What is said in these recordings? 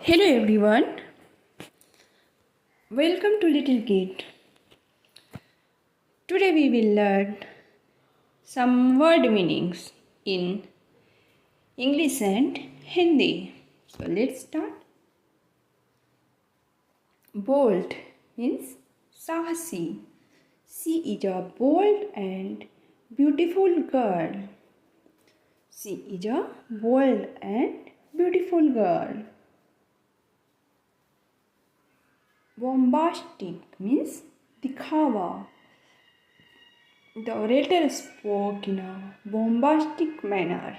Hello everyone, welcome to Little Kid. Today we will learn some word meanings in English and Hindi. So let's start. Bold means Sahasi. She is a bold and beautiful girl. She is a bold and beautiful girl. Bombastic means दिखावा. The orator spoke in a bombastic manner.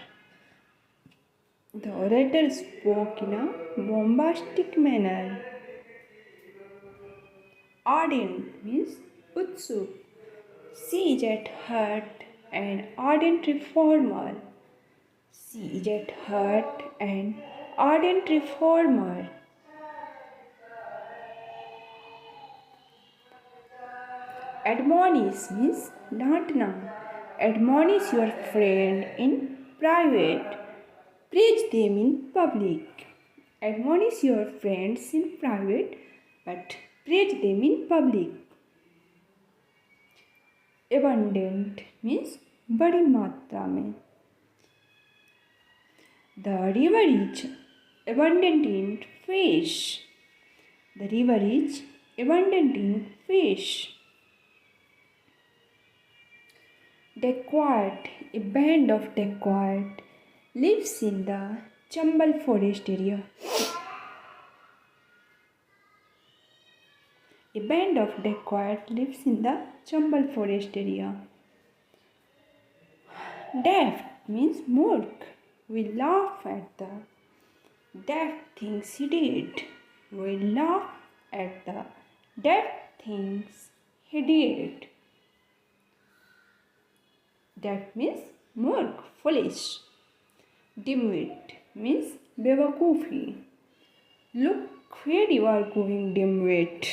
The orator spoke in a bombastic manner. Ardent means utsuk. She is at heart an ardent reformer. She is at heart an ardent reformer. Admonish means डांटना. Admonish your friend in private. Praise them in public. Admonish your friends in private, but praise them in public. Abundant means बड़ी मात्रा में. The river is abundant in fish. The river is abundant in fish. Dacoit, a band of dacoit lives in the Chambal forest area. A band of dacoit lives in the Chambal forest area. Daft means mock. We laugh at the daft things he did. We laugh at the daft things he did. That means mock, foolish. Dimwit means बेवकूफ़ी. Look where you are going, dimwit.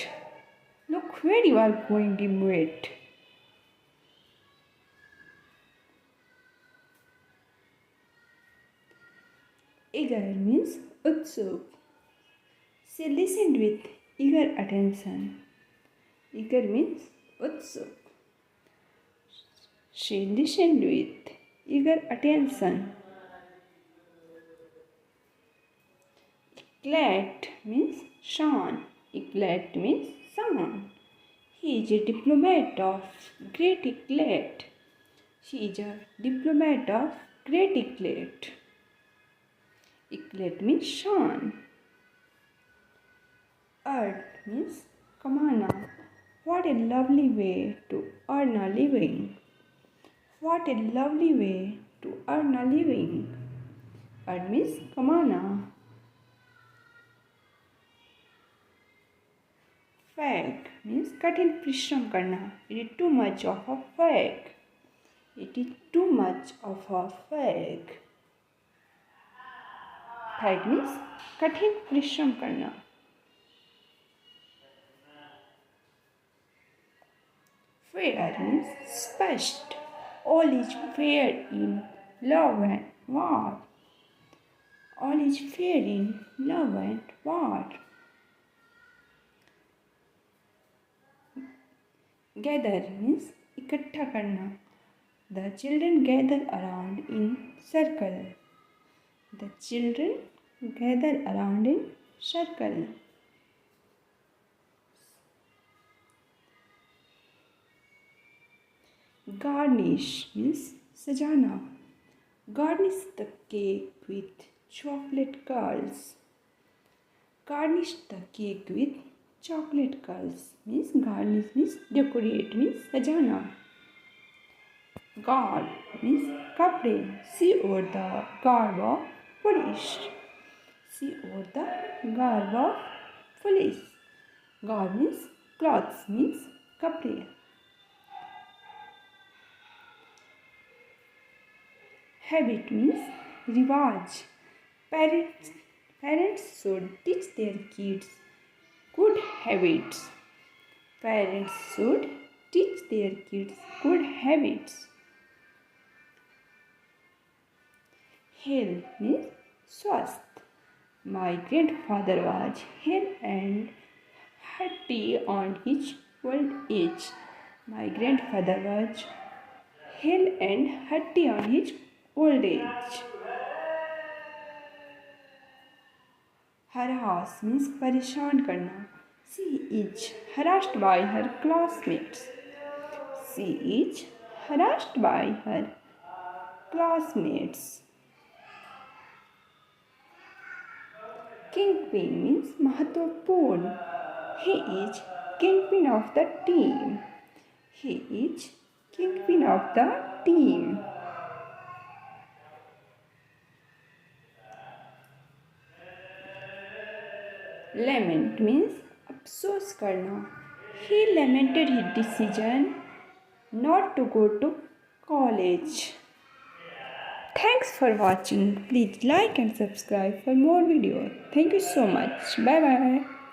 Look where you are going, dimwit. Eager means utsuk. She listened with eager attention. Eager means utsuk. She listened with eager attention. Eclat means Sean. Eclat means someone. He is a diplomat of great eclat. She is a diplomat of great eclat. Eclat means Sean. Earn means kamana. What a lovely way to earn a living. What a lovely way to earn a living. Earn means kamana. Fag means कठिन परिश्रम करना. It is too much of a fag. It is too much of a fag. Fag means कठिन परिश्रम करना. Fair means स्पष्ट. All is fair in love and war. All is fair in love and war. Gather means इकट्ठा करना. The children gather around in circle. The children gather around in circle. Garnish means सजाना. Garnish the cake with chocolate curls. Garnish the cake with chocolate curls means garnish means decorate means सजाना. Garb means कपड़े. See over the garb of police. See over the garb of police. Garb means clothes means कपड़े. Habit means रिवाज. Parents should teach their kids good habits. Parents should teach their kids good habits. Health means स्वस्थ. My grandfather was hale and hearty on his old age. My grandfather was hale and hearty on his old age. Harass means परेशान करना. She is harassed by her classmates. She is harassed by her classmates. Kingpin means महत्वपूर्ण. He is kingpin of the team. He is kingpin of the team. Lament means अफसोस करना. He lamented his decision not to go to college. Thanks for watching. Please like and subscribe for more videos. Thank you so much. Bye bye.